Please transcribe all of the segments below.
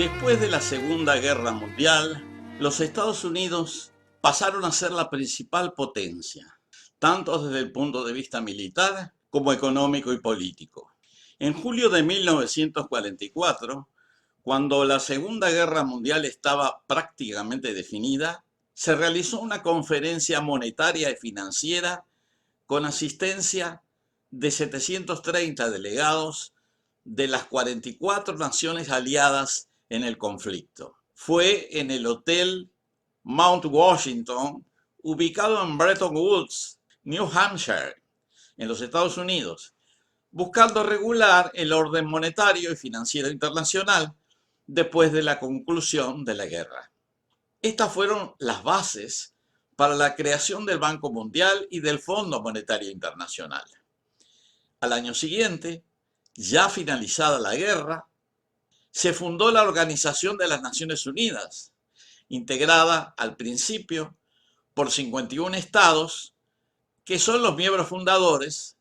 Después de la Segunda Guerra Mundial, los Estados Unidos pasaron a ser la principal potencia, tanto desde el punto de vista militar como económico y político. En julio de 1944, cuando la Segunda Guerra Mundial estaba prácticamente definida, se realizó una conferencia monetaria y financiera con asistencia de 730 delegados de las 44 naciones aliadas en el conflicto. Fue en el Hotel Mount Washington, ubicado en Bretton Woods, New Hampshire, en los Estados Unidos, buscando regular el orden monetario y financiero internacional después de la conclusión de la guerra. Estas fueron las bases para la creación del Banco Mundial y del Fondo Monetario Internacional. Al año siguiente, ya finalizada la guerra, se fundó la Organización de las Naciones Unidas, integrada al principio por 51 estados, que son los miembros fundadores,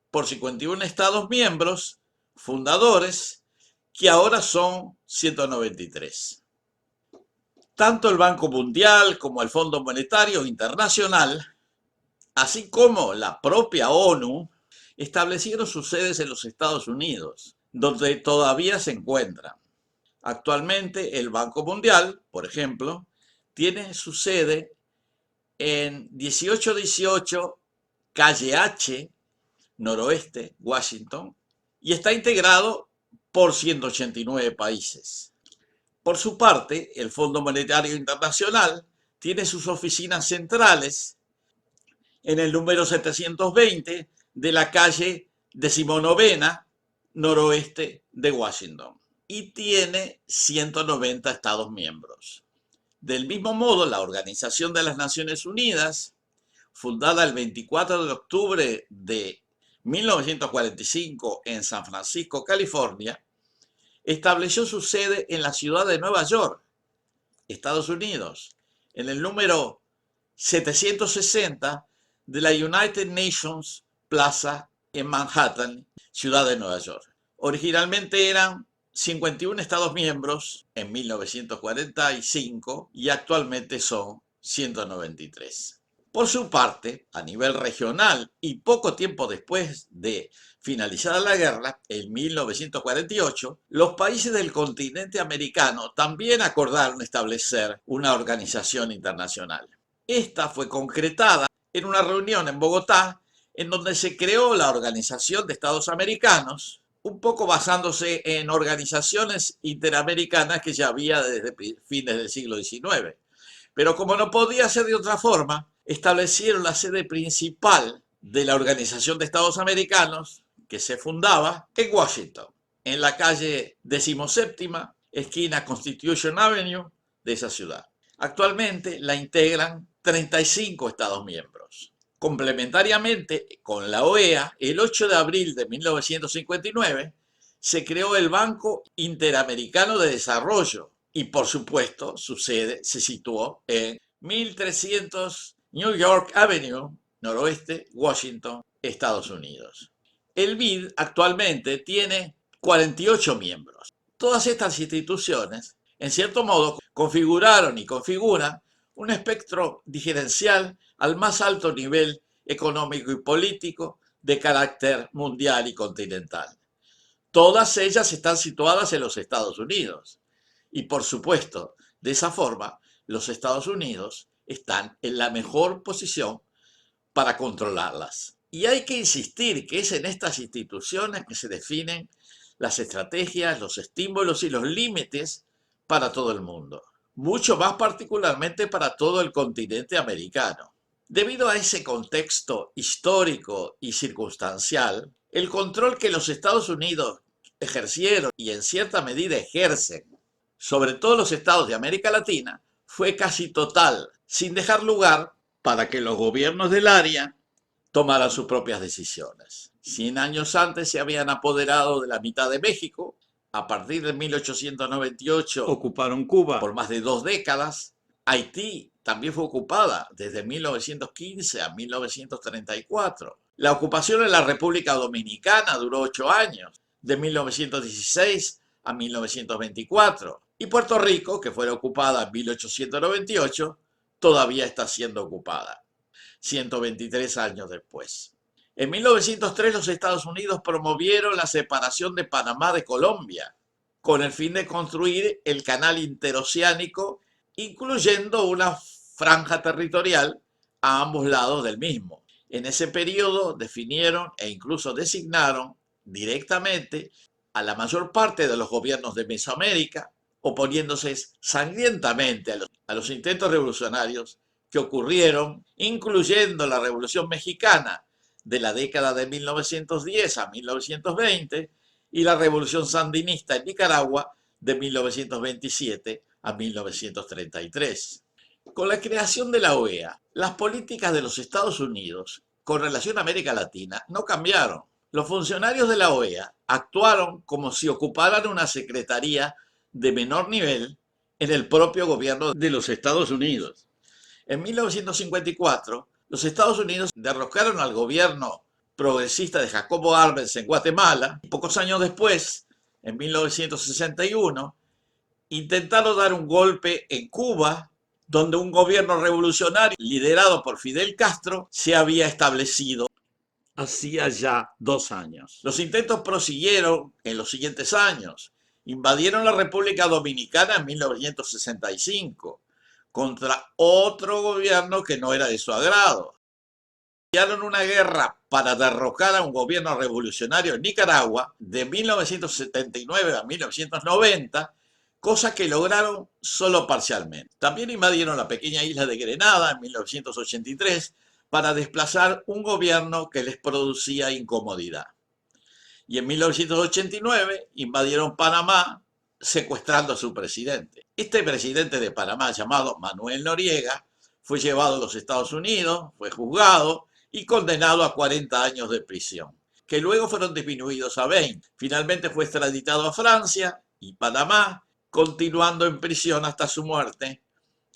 por 51 estados miembros fundadores, que ahora son 193. Tanto el Banco Mundial como el Fondo Monetario Internacional, así como la propia ONU, establecieron sus sedes en los Estados Unidos, donde todavía se encuentran. Actualmente el Banco Mundial, por ejemplo, tiene su sede en 1818 Calle H, noroeste, Washington, y está integrado por 189 países. Por su parte, el Fondo Monetario Internacional tiene sus oficinas centrales en el número 720 de la calle 19ª, noroeste de Washington, y tiene 190 estados miembros. Del mismo modo, la Organización de las Naciones Unidas, fundada el 24 de octubre de 1945 en San Francisco, California, estableció su sede en la ciudad de Nueva York, Estados Unidos, en el número 760 de la United Nations Plaza en Manhattan, ciudad de Nueva York. Originalmente eran 51 estados miembros en 1945 y actualmente son 193. Por su parte, a nivel regional y poco tiempo después de finalizada la guerra, en 1948, los países del continente americano también acordaron establecer una organización internacional. Esta fue concretada en una reunión en Bogotá, en donde se creó la Organización de Estados Americanos, un poco basándose en organizaciones interamericanas que ya había desde fines del siglo XIX. Pero como no podía ser de otra forma, establecieron la sede principal de la Organización de Estados Americanos, que se fundaba en Washington, en la calle 17ª, esquina Constitution Avenue de esa ciudad. Actualmente la integran 35 estados miembros. Complementariamente con la OEA, el 8 de abril de 1959 se creó el Banco Interamericano de Desarrollo y, por supuesto, su sede se situó en 1300 New York Avenue, noroeste, Washington, Estados Unidos. El BID actualmente tiene 48 miembros. Todas estas instituciones, en cierto modo, configuraron y configuran un espectro dirigencial al más alto nivel económico y político de carácter mundial y continental. Todas ellas están situadas en los Estados Unidos y, por supuesto, de esa forma, los Estados Unidos están en la mejor posición para controlarlas. Y hay que insistir que es en estas instituciones que se definen las estrategias, los estímulos y los límites para todo el mundo, mucho más particularmente para todo el continente americano. Debido a ese contexto histórico y circunstancial, el control que los Estados Unidos ejercieron y en cierta medida ejercen sobre todos los estados de América Latina fue casi total, sin dejar lugar para que los gobiernos del área tomaran sus propias decisiones. 100 años antes se habían apoderado de la mitad de México. A partir de 1898 ocuparon Cuba por más de 2 décadas. Haití también fue ocupada desde 1915 a 1934. La ocupación en la República Dominicana duró 8 años, de 1916 a 1924. Y Puerto Rico, que fue ocupada en 1898, todavía está siendo ocupada, 123 años después. En 1903 los Estados Unidos promovieron la separación de Panamá de Colombia, con el fin de construir el canal interoceánico, incluyendo una franja territorial a ambos lados del mismo. En ese periodo definieron e incluso designaron directamente a la mayor parte de los gobiernos de Mesoamérica, oponiéndose sangrientamente a los intentos revolucionarios que ocurrieron, incluyendo la Revolución Mexicana de la década de 1910 a 1920 y la Revolución Sandinista en Nicaragua de 1927 a 1933. Con la creación de la OEA, las políticas de los Estados Unidos con relación a América Latina no cambiaron. Los funcionarios de la OEA actuaron como si ocuparan una secretaría de menor nivel en el propio gobierno de los Estados Unidos. En 1954, los Estados Unidos derrocaron al gobierno progresista de Jacobo Arbenz en Guatemala. Y pocos años después, en 1961, intentaron dar un golpe en Cuba, donde un gobierno revolucionario liderado por Fidel Castro se había establecido hacía ya 2 años. Los intentos prosiguieron en los siguientes años. Invadieron la República Dominicana en 1965 contra otro gobierno que no era de su agrado. Iniciaron una guerra para derrocar a un gobierno revolucionario en Nicaragua de 1979 a 1990, cosa que lograron solo parcialmente. También invadieron la pequeña isla de Grenada en 1983 para desplazar un gobierno que les producía incomodidad. Y en 1989 invadieron Panamá, secuestrando a su presidente. Este presidente de Panamá, llamado Manuel Noriega, fue llevado a los Estados Unidos, fue juzgado y condenado a 40 años de prisión, que luego fueron disminuidos a 20. Finalmente fue extraditado a Francia y Panamá, continuando en prisión hasta su muerte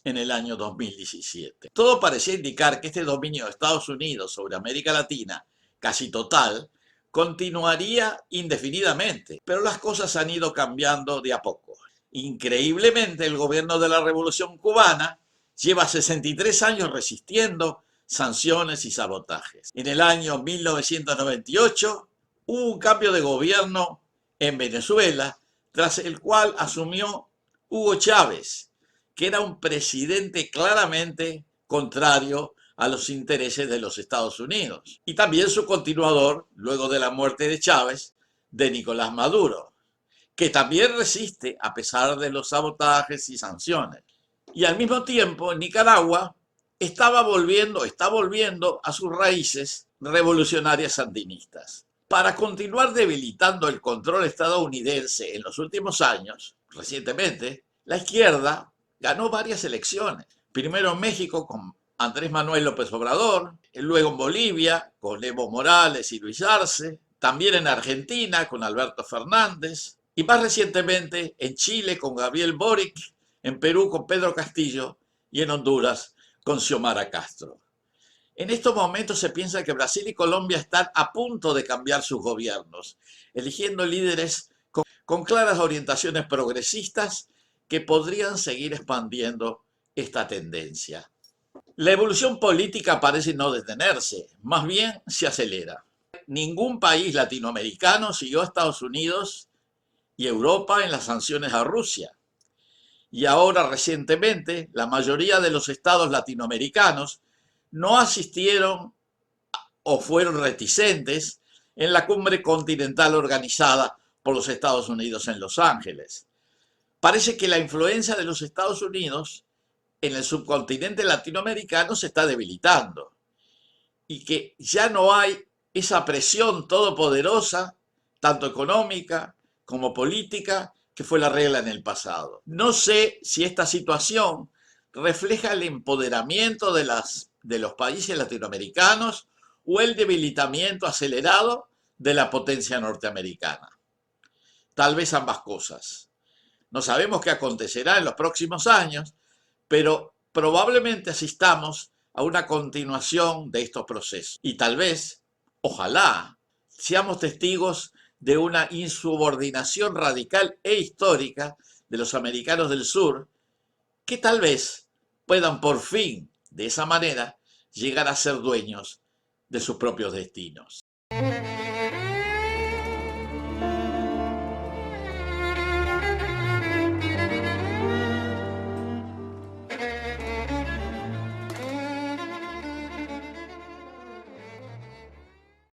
en el año 2017. Todo parecía indicar que este dominio de Estados Unidos sobre América Latina, casi total, continuaría indefinidamente, pero las cosas han ido cambiando de a poco. Increíblemente, el gobierno de la Revolución Cubana lleva 63 años resistiendo sanciones y sabotajes. En el año 1998 hubo un cambio de gobierno en Venezuela, tras el cual asumió Hugo Chávez, que era un presidente claramente contrario a los intereses de los Estados Unidos. Y también su continuador, luego de la muerte de Chávez, de Nicolás Maduro, que también resiste a pesar de los sabotajes y sanciones. Y al mismo tiempo, Nicaragua está volviendo a sus raíces revolucionarias sandinistas. Para continuar debilitando el control estadounidense en los últimos años, recientemente, la izquierda ganó varias elecciones. Primero en México con Andrés Manuel López Obrador, luego en Bolivia con Evo Morales y Luis Arce, también en Argentina con Alberto Fernández y más recientemente en Chile con Gabriel Boric, en Perú con Pedro Castillo y en Honduras con Xiomara Castro. En estos momentos se piensa que Brasil y Colombia están a punto de cambiar sus gobiernos, eligiendo líderes con claras orientaciones progresistas que podrían seguir expandiendo esta tendencia. La evolución política parece no detenerse, más bien se acelera. Ningún país latinoamericano siguió a Estados Unidos y Europa en las sanciones a Rusia. Y ahora, recientemente, la mayoría de los estados latinoamericanos no asistieron o fueron reticentes en la cumbre continental organizada por los Estados Unidos en Los Ángeles. Parece que la influencia de los Estados Unidos en el subcontinente latinoamericano se está debilitando y que ya no hay esa presión todopoderosa, tanto económica como política, que fue la regla en el pasado. No sé si esta situación refleja el empoderamiento de los países latinoamericanos o el debilitamiento acelerado de la potencia norteamericana. Tal vez ambas cosas. No sabemos qué acontecerá en los próximos años, pero probablemente asistamos a una continuación de estos procesos. Y tal vez, ojalá, seamos testigos de una insubordinación radical e histórica de los americanos del sur, que tal vez puedan por fin, de esa manera, llegar a ser dueños de sus propios destinos.